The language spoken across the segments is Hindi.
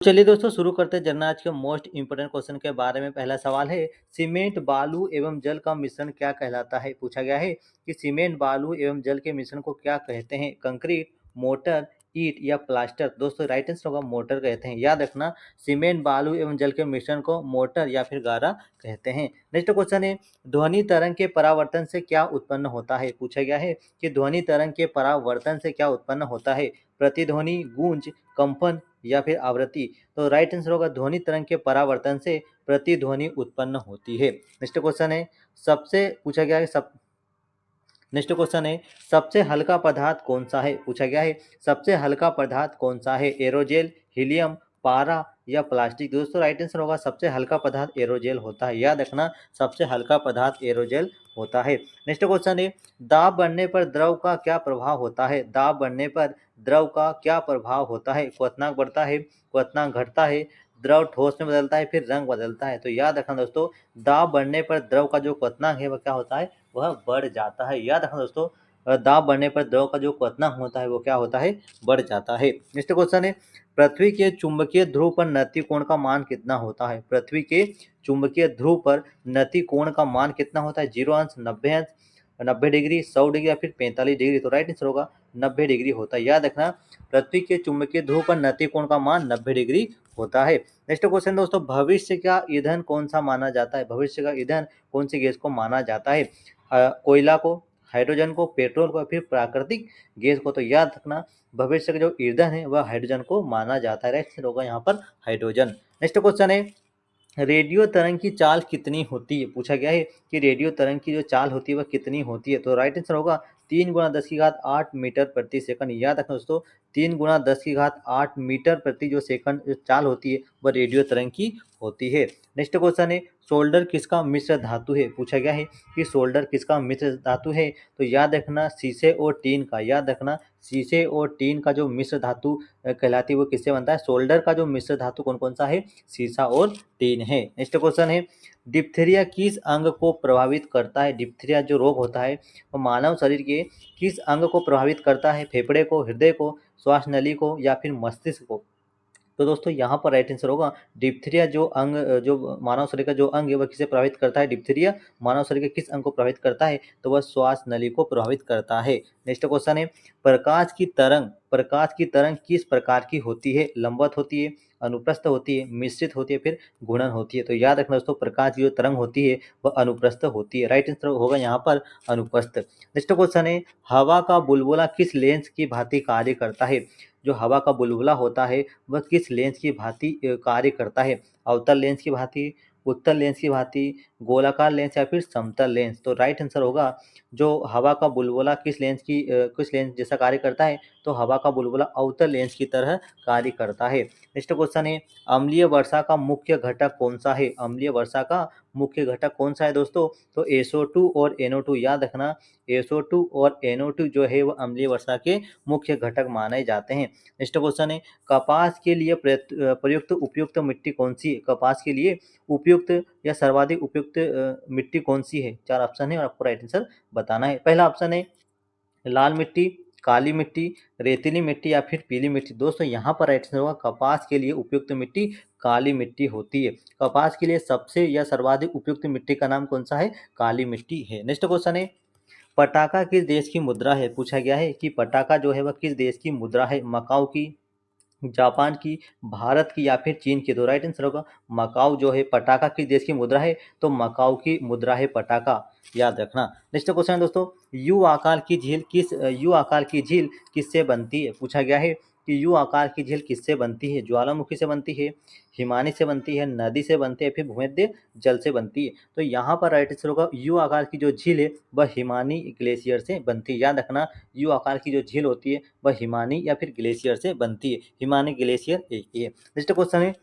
चलिए दोस्तों शुरू करते हैं जनरल आज के मोस्ट इंपोर्टेंट क्वेश्चन के बारे में। पहला सवाल है, सीमेंट बालू एवं जल का मिश्रण क्या कहलाता है। पूछा गया है कि सीमेंट बालू एवं जल के मिश्रण को क्या कहते हैं, कंक्रीट, मोटर, ईंट या प्लास्टर। दोस्तों राइट आंसर होगा मोटर कहते हैं। याद रखना, सीमेंट बालू एवं जल के मिश्रण को मोटर या फिर गारा कहते हैं। नेक्स्ट क्वेश्चन है, ध्वनि तरंग के परावर्तन से क्या उत्पन्न होता है। पूछा गया है कि ध्वनि तरंग के परावर्तन से क्या उत्पन्न होता है, प्रतिध्वनि, गूंज, कंपन या फिर आवृत्ति। तो राइट आंसर होगा ध्वनि तरंग के परावर्तन से प्रतिध्वनि उत्पन्न होती है। नेक्स्ट क्वेश्चन है, सबसे पूछा गया है सब नेक्स्ट क्वेश्चन है, सबसे हल्का पदार्थ कौन सा है। पूछा गया है सबसे हल्का पदार्थ कौन सा है, एरोजेल, हीलियम, पारा या प्लास्टिक। दोस्तों राइट आंसर होगा सबसे हल्का पदार्थ एरोजेल होता है। याद रखना, सबसे हल्का पदार्थ एरोजेल होता है। नेक्स्ट क्वेश्चन है, दाब बढ़ने पर द्रव का क्या प्रभाव होता है। दाब बढ़ने पर द्रव का क्या प्रभाव होता है, क्वथनांक बढ़ता है, क्वथनांक घटता है, द्रव ठोस में बदलता है, फिर रंग बदलता है। तो याद रखना दोस्तों, दाब बढ़ने पर द्रव का जो क्वथनांक है वह क्या होता है, वह बढ़ जाता है। याद रखना दोस्तों, दाब बढ़ने पर द्रव का जो क्वथनांक होता है वो क्या होता है, बढ़ जाता है। नेक्स्ट क्वेश्चन है, पृथ्वी के चुंबकीय ध्रुव पर नति कोण का मान कितना होता है। पृथ्वी के चुंबकीय ध्रुव पर नति कोण का मान कितना होता है, 0 अंश, 90 अंश, 90 डिग्री, 100 डिग्री या फिर 45 डिग्री। तो राइट आंसर होगा 90 डिग्री होता है। याद रखना, पृथ्वी के चुंबकीय ध्रुव पर नति कोण का मान 90 डिग्री होता है। नेक्स्ट क्वेश्चन दोस्तों, भविष्य का ईंधन कौन सा माना जाता है। भविष्य का ईंधन कौन सी गैस को माना जाता है, कोयला को, हाइड्रोजन को, पेट्रोल को, फिर प्राकृतिक गैस को। तो याद रखना, भविष्य का जो ईंधन है वह हाइड्रोजन को माना जाता है। राइट आंसर होगा यहाँ पर हाइड्रोजन। नेक्स्ट क्वेश्चन है, रेडियो तरंग की चाल कितनी होती है। पूछा गया है कि रेडियो तरंग की जो चाल होती है वह कितनी होती है। तो राइट आंसर होगा 3 गुणा 10 की घात 8 मीटर प्रति सेकंड। याद रखना दोस्तों, 3 गुणा 10 की घात 8 मीटर प्रति जो सेकंड जो चाल होती है वह रेडियो तरंग की होती है। नेक्स्ट क्वेश्चन है, सोल्डर किसका मिश्र धातु है। पूछा गया है कि सोल्डर किसका मिश्र धातु है। तो याद रखना, शीशे और टीन का। याद रखना, शीशे और टीन का जो मिश्र धातु कहलाती है वो किससे बनता है। सोल्डर का जो मिश्र धातु कौन कौन सा है, शीशा और टीन है। नेक्स्ट क्वेश्चन है, डिप्थीरिया किस अंग को प्रभावित करता है। डिप्थीरिया जो रोग होता है वो मानव शरीर के किस अंग को प्रभावित करता है, फेफड़े को, हृदय को, श्वास नली को या फिर मस्तिष्क को। तो दोस्तों यहाँ पर राइट आंसर होगा डिप्थीरिया जो अंग, जो मानव शरीर का जो अंग है वह किसे प्रभावित करता है। डिप्थीरिया मानव शरीर के किस अंग को प्रभावित करता है, तो वह श्वास नली को प्रभावित करता है। नेक्स्ट क्वेश्चन है, प्रकाश की तरंग किस प्रकार की होती है, लंबवत होती है, अनुप्रस्थ होती है, मिश्रित होती है, फिर घूर्णन होती है। तो याद रखना दोस्तों, प्रकाश की जो तरंग होती है वह अनुप्रस्थ होती है। राइट आंसर होगा यहाँ पर अनुप्रस्थ। नेक्स्ट क्वेश्चन है, हवा का बुलबुला किस लेंस की भांति कार्य करता है। जो हवा का बुलबुला होता है वह किस लेंस की भांति कार्य करता है, अवतल लेंस की भांति, उत्तल लेंस की भांति, गोलाकार लेंस या फिर समतल लेंस। तो राइट आंसर होगा, जो हवा का बुलबुला किस लेंस जैसा कार्य करता है, तो हवा का बुलबुला अवतल लेंस की तरह कार्य करता है। नेक्स्ट क्वेश्चन है, अम्लीय वर्षा का मुख्य घटक कौन सा है। अम्लीय वर्षा का मुख्य घटक कौन सा है दोस्तों, तो SO2 और NO2। याद रखना, SO2 और NO2 जो है वह अम्लीय वर्षा के मुख्य घटक माने जाते हैं। नेक्स्ट क्वेश्चन है, कपास के लिए प्रयुक्त उपयुक्त मिट्टी कौन सी है। कपास के लिए उपयुक्त या सर्वाधिक उपयुक्त मिट्टी कौन सी है। 4 ऑप्शन है और आपको राइट आंसर बताना है। पहला ऑप्शन है लाल मिट्टी, काली मिट्टी, रेतीली मिट्टी या फिर पीली मिट्टी। दोस्तों यहाँ पर राइट आंसर होगा, कपास के लिए उपयुक्त मिट्टी काली मिट्टी होती है। कपास के लिए सबसे या सर्वाधिक उपयुक्त मिट्टी का नाम कौन सा है, काली मिट्टी है। नेक्स्ट क्वेश्चन है, पटाखा किस देश की मुद्रा है। पूछा गया है कि पटाखा जो है वह किस देश की मुद्रा है, मकाऊ की, जापान की, भारत की या फिर चीन की। तो राइट आंसर होगा मकाऊ जो है। पटाखा किस देश की मुद्रा है, तो मकाऊ की मुद्रा है पटाखा। याद रखना। नेक्स्ट क्वेश्चन है दोस्तों, यू आकार की झील किससे बनती है। पूछा गया है कि यू आकार की झील किससे बनती है, ज्वालामुखी से बनती है, हिमानी से बनती है, नदी से बनती है, फिर भूमध्य जल से बनती है। तो यहाँ पर राइट आंसर होगा, यू आकार की जो झील है वह हिमानी ग्लेशियर से बनती है। याद रखना, यू आकार की जो झील होती है वह हिमानी या फिर ग्लेशियर से बनती है। हिमानी ग्लेशियर एक ही है। नेक्स्ट क्वेश्चन है,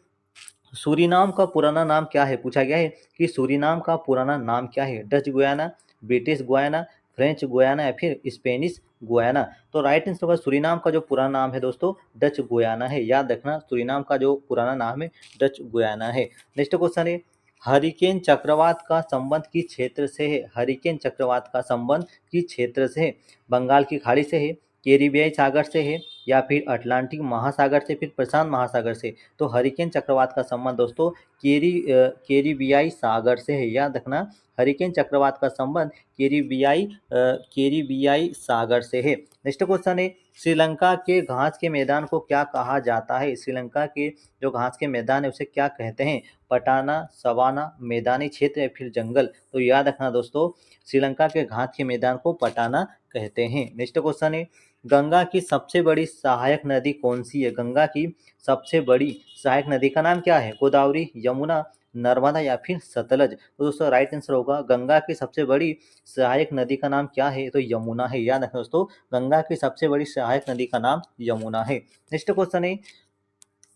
सूरीनाम का पुराना नाम क्या है। पूछा गया है कि सूरीनाम का पुराना नाम क्या है, Dutch Guyana, British Guyana, French Guiana या फिर स्पेनिश गुयाना। तो राइट आंसर होगा सूरीनाम का जो पुराना नाम है दोस्तों डच गुयाना है। याद रखना, सूरीनाम का जो पुराना नाम है डच गुयाना है। नेक्स्ट क्वेश्चन है, हरिकेन चक्रवात का संबंध किस क्षेत्र से है। हरिकेन चक्रवात का संबंध किस क्षेत्र से है, बंगाल की खाड़ी से है, कैरिबियाई सागर से है या फिर अटलांटिक महासागर से, फिर प्रशांत महासागर से। तो हरिकेन चक्रवात का संबंध दोस्तों कैरिबियाई सागर से है, याद रखना। हरिकेन चक्रवात का संबंध कैरिबियाई सागर से है। नेक्स्ट क्वेश्चन है, श्रीलंका के घास के मैदान को क्या कहा जाता है? श्रीलंका के जो घास के मैदान है उसे क्या कहते हैं? पटाना, सवाना, मैदानी क्षेत्र या फिर जंगल। तो याद रखना दोस्तों, श्रीलंका के घास के मैदान को पटाना कहते हैं। नेक्स्ट क्वेश्चन है, गंगा की सबसे बड़ी सहायक नदी कौन सी है? गंगा की सबसे बड़ी सहायक नदी का नाम क्या है? गोदावरी, यमुना, नर्मदा या फिर सतलज। तो दोस्तों राइट आंसर होगा, गंगा की सबसे बड़ी सहायक नदी का नाम क्या है? तो यमुना है। याद रखना दोस्तों, गंगा की सबसे बड़ी सहायक नदी का नाम यमुना है। नेक्स्ट क्वेश्चन है,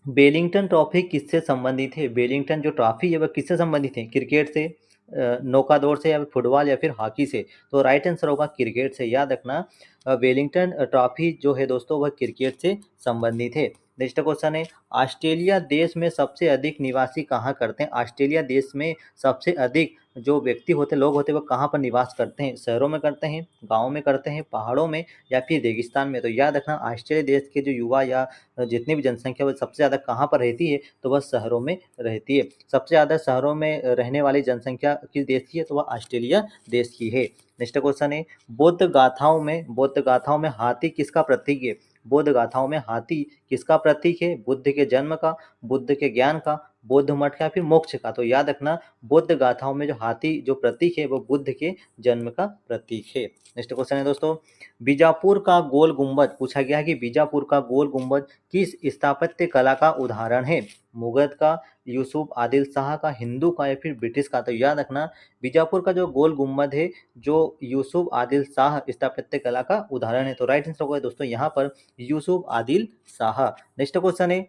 वेलिंगटन ट्रॉफी किससे संबंधित है? वेलिंगटन जो ट्रॉफी है वह किससे संबंधित है? क्रिकेट से, नौकादौड़ से, या फिर फुटबॉल या फिर हॉकी से। तो राइट आंसर होगा क्रिकेट से। याद रखना, वेलिंगटन ट्रॉफी जो है दोस्तों वह क्रिकेट से संबंधित है। नेक्स्ट क्वेश्चन है, ऑस्ट्रेलिया देश में सबसे अधिक निवासी कहाँ करते हैं? ऑस्ट्रेलिया देश में सबसे अधिक जो व्यक्ति होते, लोग होते, वो कहाँ पर निवास करते हैं? शहरों में करते हैं, गाँव में करते हैं, पहाड़ों में या फिर रेगिस्तान में। तो याद रखना, ऑस्ट्रेलिया देश के जो युवा या जितनी भी जनसंख्या वो सबसे ज़्यादा कहाँ पर रहती है? तो वह शहरों में रहती है। सबसे ज़्यादा शहरों में रहने वाली जनसंख्या किस देश की है? तो वह ऑस्ट्रेलिया देश की है। नेक्स्ट क्वेश्चन है, बौद्ध गाथाओं में हाथी किसका प्रतीक है? बौद्ध गाथाओं में हाथी किसका प्रतीक है? बुद्ध के जन्म का, बुद्ध के ज्ञान का, बौद्ध मठ का, फिर मोक्ष का। तो याद रखना, बौद्ध गाथाओं में जो हाथी जो प्रतीक है वो बुद्ध के जन्म का प्रतीक है। नेक्स्ट क्वेश्चन है दोस्तों, बीजापुर का गोल गुंबद, पूछा गया है कि बीजापुर का गोल गुंबद किस स्थापत्य कला का उदाहरण है? मुगल का, यूसुफ आदिल शाह का, हिंदू का या फिर ब्रिटिश का। तो याद रखना, बीजापुर का जो गोल गुंबद है जो यूसुफ आदिल शाह स्थापत्य कला का उदाहरण है। तो राइट आंसर होगा दोस्तों यहाँ पर यूसुफ आदिल शाह। नेक्स्ट क्वेश्चन है,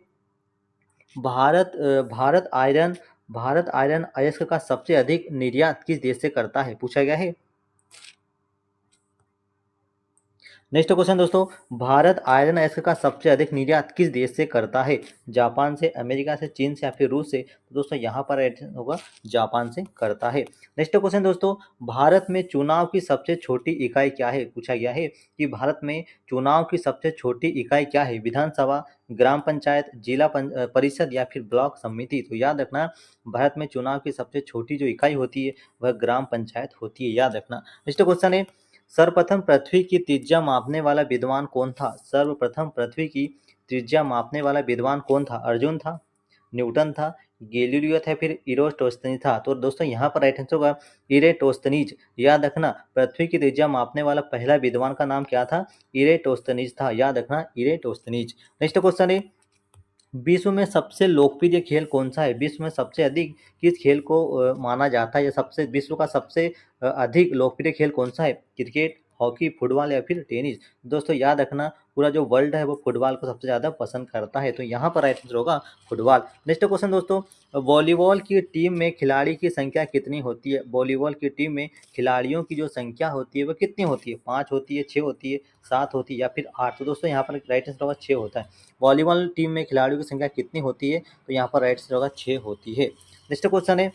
भारत भारत आयरन अयस्क का सबसे अधिक निर्यात किस देश से करता है? पूछा गया है। नेक्स्ट क्वेश्चन दोस्तों, भारत आयरन अयस्क का सबसे अधिक निर्यात किस देश से करता है? जापान से, अमेरिका से, चीन से या फिर रूस से। तो दोस्तों यहाँ पर आंसर होगा जापान से करता है। नेक्स्ट क्वेश्चन दोस्तों, भारत में चुनाव की सबसे छोटी इकाई क्या है? पूछा गया है कि भारत में चुनाव की सबसे छोटी इकाई क्या है? विधानसभा, ग्राम पंचायत, परिषद या फिर ब्लॉक समिति। तो याद रखना, भारत में चुनाव की सबसे छोटी जो इकाई होती है वह ग्राम पंचायत होती है। याद रखना। नेक्स्ट क्वेश्चन है, सर्वप्रथम पृथ्वी की त्रिज्या मापने वाला विद्वान कौन था? सर्वप्रथम पृथ्वी की त्रिज्या मापने वाला विद्वान कौन था? अर्जुन था, न्यूटन था, गैलीलियो था, फिर इरोस्टोस्थनीज था। तो दोस्तों यहाँ पर राइट आंसर होगा इरेटोस्थनीज। याद रखना, पृथ्वी की त्रिज्या मापने वाला पहला विद्वान का नाम क्या था? इरेटोस्थनीज था। याद रखना, इरेटोस्थनीज। नेक्स्ट क्वेश्चन है, विश्व में सबसे लोकप्रिय खेल कौन सा है? विश्व में सबसे अधिक किस खेल को माना जाता है, या सबसे विश्व का सबसे अधिक लोकप्रिय खेल कौन सा है? क्रिकेट, हॉकी, फुटबॉल या फिर टेनिस। दोस्तों याद रखना, पूरा जो वर्ल्ड है वो फुटबॉल को सबसे ज़्यादा पसंद करता है। तो यहाँ पर राइट आंसर होगा फुटबॉल। नेक्स्ट क्वेश्चन दोस्तों, वॉलीबॉल की टीम में खिलाड़ी की संख्या कितनी होती है? वॉलीबॉल की टीम में खिलाड़ियों की जो संख्या होती है वो कितनी होती है? 5 होती है, 6 होती है, 7 होती है या फिर 8। तो दोस्तों यहाँ पर राइट आंसर होगा 6 होता है। वॉलीबॉल टीम में खिलाड़ियों की संख्या कितनी होती है? तो यहाँ पर राइट आंसर होगा 6 होती है। नेक्स्ट क्वेश्चन है,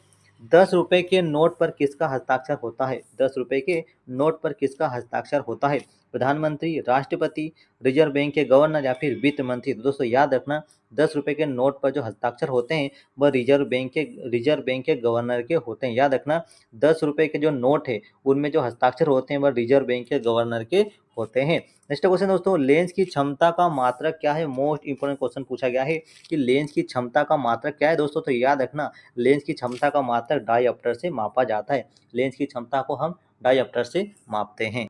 10 रुपए के नोट पर किसका हस्ताक्षर होता है? 10 रुपए के नोट पर किसका हस्ताक्षर होता है? प्रधानमंत्री, राष्ट्रपति, रिजर्व बैंक के गवर्नर या फिर वित्त मंत्री। तो दोस्तों याद रखना, 10 रुपए के नोट पर जो हस्ताक्षर होते हैं वह रिजर्व बैंक के गवर्नर के होते हैं। याद रखना, 10 रुपए के जो नोट है उनमें जो हस्ताक्षर होते हैं वह रिजर्व बैंक के गवर्नर के होते हैं। नेक्स्ट क्वेश्चन दोस्तों, लेंस की क्षमता का मात्रक क्या है? मोस्ट इंपोर्टेंट क्वेश्चन पूछा गया है कि लेंस की क्षमता का मात्रक क्या है दोस्तों? तो याद रखना, लेंस की क्षमता का मात्रक डायऑप्टर से मापा जाता है। लेंस की क्षमता को हम डायऑप्टर से मापते हैं।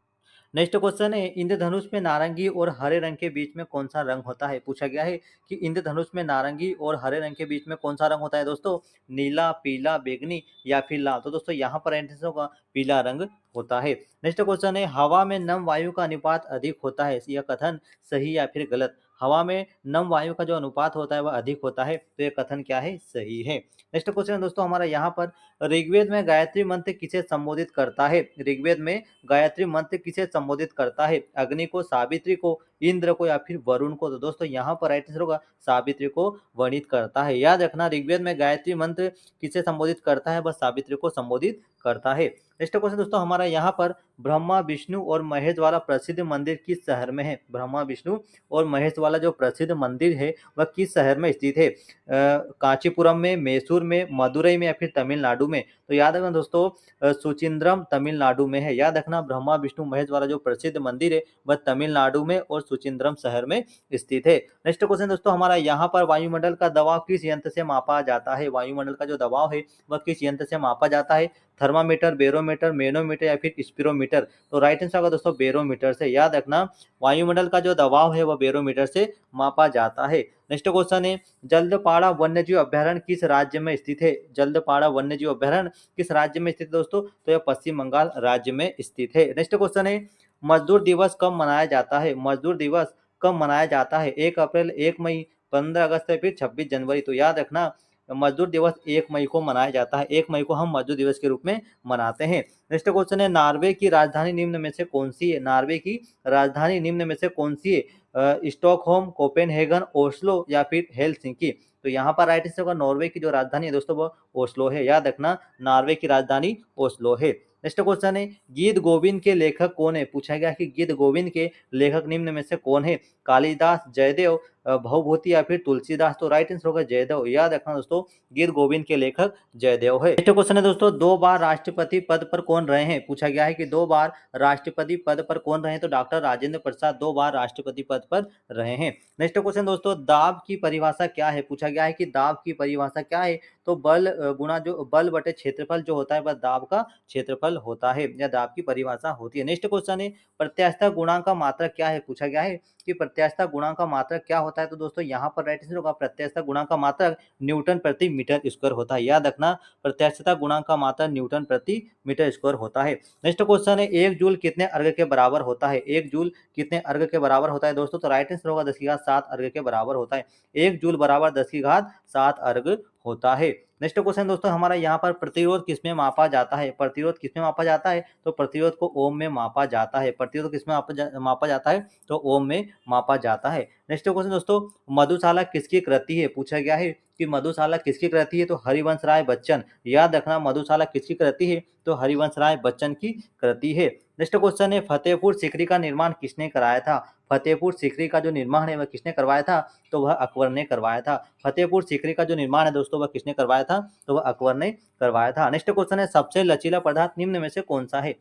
नेक्स्ट क्वेश्चन है, इंद्रधनुष में नारंगी और हरे रंग के बीच में कौन सा रंग होता है? पूछा गया है कि इंद्रधनुष में नारंगी और हरे रंग के बीच में कौन सा रंग होता है दोस्तों? नीला, पीला, बैंगनी या फिर लाल। तो दोस्तों यहाँ पर आंसर होगा पीला रंग होता है। नेक्स्ट क्वेश्चन है, हवा में नम वायु का अनुपात अधिक होता है, यह कथन सही या फिर गलत? हवा में नम वायु का जो अनुपात होता है वह अधिक होता है, तो यह कथन क्या है? सही है। नेक्स्ट क्वेश्चन दोस्तों हमारा यहाँ पर, ऋग्वेद में गायत्री मंत्र किसे संबोधित करता है? ऋग्वेद में गायत्री मंत्र किसे संबोधित करता है? अग्नि को, सावित्री को, इंद्र को या फिर वरुण को। तो दोस्तों यहाँ पर राइट आंसर होगा सावित्री को वर्णित करता है। याद रखना ऋग्वेद में गायत्री मंत्र किसे संबोधित करता है, बस सावित्री को संबोधित करता है। नेक्स्ट क्वेश्चन दोस्तों हमारा यहाँ पर ब्रह्मा विष्णु और महेश वाला प्रसिद्ध मंदिर किस शहर में है। ब्रह्मा विष्णु और महेश वाला जो प्रसिद्ध मंदिर है वह किस शहर में स्थित है। कांचीपुरम में, मैसूर में, मदुरई में या फिर तमिलनाडु में। तो याद रखना दोस्तों सुचिंद्रम तमिलनाडु में है। याद रखना ब्रह्मा विष्णु महेश वाला जो प्रसिद्ध मंदिर है वह तमिलनाडु में और सुचिंद्रम शहर में स्थित है। नेक्स्ट क्वेश्चन दोस्तों हमारा यहाँ पर वायुमंडल का दबाव किस यंत्र से मापा जाता है। वायुमंडल का जो दबाव है वह किस यंत्र से मापा जाता है। थर्मामीटर, बैरोमीटर, मैनोमीटर या फिर स्पिरोमीटर। तो राइट आंसर होगा दोस्तों बैरोमीटर से। याद रखना वायुमंडल का जो दबाव है वह बैरोमीटर से मापा जाता है। नेक्स्ट क्वेश्चन है जल्दपाड़ा वन्यजीव अभ्यारण्य किस राज्य में स्थित है। जल्दपाड़ा वन्यजीव अभ्यारण्य किस राज्य में स्थित है दोस्तों, तो यह पश्चिम बंगाल राज्य में स्थित है। नेक्स्ट क्वेश्चन है मजदूर दिवस कब मनाया जाता है। मजदूर दिवस कब मनाया जाता है। 1 अप्रैल, 1 मई, 15 अगस्त या फिर 26 जनवरी। तो याद रखना मजदूर दिवस 1 मई को मनाया जाता है। 1 मई को हम मजदूर दिवस के रूप में मनाते हैं। नेक्स्ट क्वेश्चन है नॉर्वे की राजधानी निम्न में से कौन सी है। नॉर्वे की राजधानी निम्न में से कौन सी है। स्टॉकहोम, कोपेनहेगन, ओस्लो या फिर हेलसिंकी। तो यहाँ पर राइट आंसर होगा नॉर्वे की जो राजधानी है दोस्तों वो ओस्लो है। याद रखना नॉर्वे की राजधानी ओस्लो है। नेक्स्ट क्वेश्चन है गीत गोविंद के लेखक कौन है। पूछा गया कि गीत गोविंद के लेखक निम्न में से कौन है। कालिदास, जयदेव, भवभूति या फिर तुलसीदास। तो राइट आंसर होगा जयदेव। याद रखना दोस्तों गीत गोविंद के लेखक जयदेव है। नेक्स्ट क्वेश्चन है दोस्तों 2 बार राष्ट्रपति पद पर कौन रहे हैं। पूछा गया है कि 2 बार राष्ट्रपति पद पर कौन रहे हैं। तो डॉक्टर राजेंद्र प्रसाद 2 बार राष्ट्रपति पद पर रहे हैं। नेक्स्ट क्वेश्चन दोस्तों दाब की परिभाषा क्या है। पूछा गया है कि दाब की परिभाषा क्या है। तो बल गुणा जो बल बटे क्षेत्रफल जो होता है वह दाब का क्षेत्रफल होता है, या दाब की परिभाषा होती है। नेक्स्ट क्वेश्चन है प्रत्यास्थता गुणांक का मात्रक क्या है। पूछा गया है कि प्रत्यास्थता गुणांक का मात्रक क्या होता है। तो दोस्तों यहाँ पर राइट आंसर होगा प्रत्यास्थता गुणांक का मात्रक न्यूटन प्रति मीटर स्क्वायर होता है। याद रखना प्रत्यास्थता गुणांक का मात्रक न्यूटन प्रति मीटर स्क्वायर होता है। नेक्स्ट क्वेश्चन है 1 जूल कितने अर्घ के बराबर होता है। 1 जूल कितने अर्घ के बराबर होता है दोस्तों। तो राइट आंसर होगा 10 की घात 7 अर्घ के बराबर होता है। 1 जूल बराबर 10 की घात 7 अर्घ होता है। नेक्स्ट क्वेश्चन दोस्तों हमारा यहाँ पर प्रतिरोध किसमें मापा जाता है। प्रतिरोध किसमें मापा जाता है। तो प्रतिरोध को ओम में मापा जाता है। प्रतिरोध किसमें मापा जाता है, तो ओम में मापा जाता है। नेक्स्ट क्वेश्चन दोस्तों मधुशाला किसकी कृति है। पूछा गया है कि मधुशाला किसकी कृति है। तो हरिवंश राय बच्चन। याद रखना मधुशाला किसकी कृति है, तो हरिवंश राय बच्चन की कृति है। नेक्स्ट क्वेश्चन है फतेहपुर सीकरी का निर्माण किसने कराया था। फतेहपुर सीकरी का जो निर्माण है वह किसने करवाया था, तो वह अकबर ने करवाया था। फतेहपुर सीकरी का जो निर्माण है दोस्तों वह किसने करवाया था, तो वह अकबर ने करवाया था। नेक्स्ट क्वेश्चन है सबसे लचीला पदार्थ निम्न में से कौन सा है।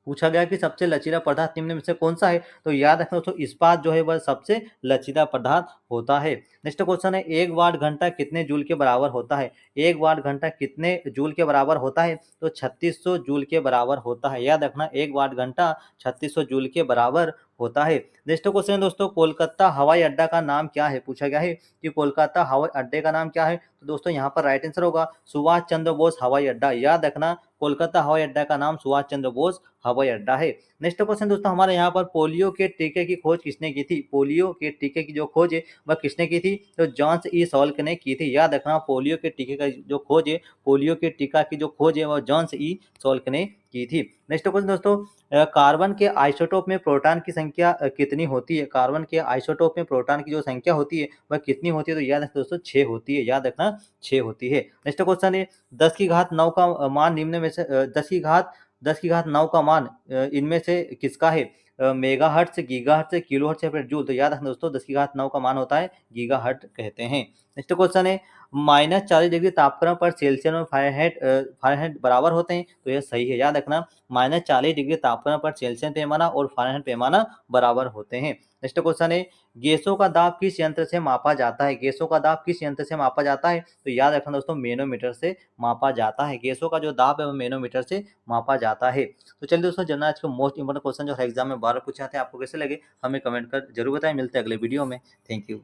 पूछा गया कि सबसे लचीला पदार्थ निम्न में से कौन सा है। तो याद रखना दोस्तों इस्पात जो है वह सबसे लचीला पदार्थ होता है। नेक्स्ट क्वेश्चन है 1 वाट घंटा कितने जूल के बराबर होता है। 1 वाट घंटा कितने जूल के बराबर होता है, तो 3600 जूल के बराबर होता है। याद रखना 1 वाट घंटा 3600 जूल के बराबर होता है। नेक्स्ट क्वेश्चन दोस्तों कोलकाता हवाई अड्डा का नाम क्या है। पूछा गया है कि कोलकाता हवाई अड्डे का नाम क्या है। तो दोस्तों यहाँ पर राइट आंसर होगा सुभाष चंद्र बोस हवाई अड्डा। याद रखना कोलकाता हवाई अड्डा का नाम सुभाष चंद्र बोस हवाई अड्डा है। नेक्स्ट क्वेश्चन दोस्तों हमारे यहाँ पर पोलियो के टीके की खोज किसने की थी। पोलियो के टीके की जो खोज है वह किसने की थी, तो जॉन्स ई सॉल्क ने की थी। याद रखना पोलियो के टीके का जो खोज है, पोलियो के टीका की जो खोज है वह जॉन्स ई सॉल्क ने की थी। नेक्स्ट क्वेश्चन दोस्तों कार्बन के आइसोटोप में प्रोटॉन की संख्या कितनी होती है। कार्बन के आइसोटोप में प्रोटॉन की जो संख्या होती है वह कितनी होती है, तो याद रखना दोस्तों 6 होती है। याद रखना 6 होती है। नेक्स्ट क्वेश्चन है 10 की घात 9 का मान निम्न में से 10 की घात 9 का मान इनमें से किसका है। मेगाहर्ट्ज, गीगाहर्ट्ज, किलोहर्ट्ज या फिर जूल। तो याद रखना दोस्तों 10 की घात 9 का मान होता है गीगाहर्ट्ज कहते हैं। नेक्स्ट क्वेश्चन है -40 डिग्री तापक्रम पर सेल्सियस और फारेनहाइट बराबर होते हैं। तो यह सही है। याद रखना -40 डिग्री तापक्रम पर सेल्सियस पैमाना और फारेनहाइट पैमाना बराबर होते हैं। नेक्स्ट क्वेश्चन है गैसों का दाब किस यंत्र से मापा जाता है। गैसों का दाब किस यंत्र से मापा जाता है, तो याद रखना दोस्तों मैनोमीटर से मापा जाता है। गैसों का जो दाब है वो मैनोमीटर से मापा जाता है। तो चलिए दोस्तों जनरल आज के मोस्ट इंपोर्टेंट क्वेश्चन जो है एग्जाम में 12 पूछे थे, आपको कैसे लगे हमें कमेंट कर जरूर बताएं। मिलते हैं अगले वीडियो में। Thank you.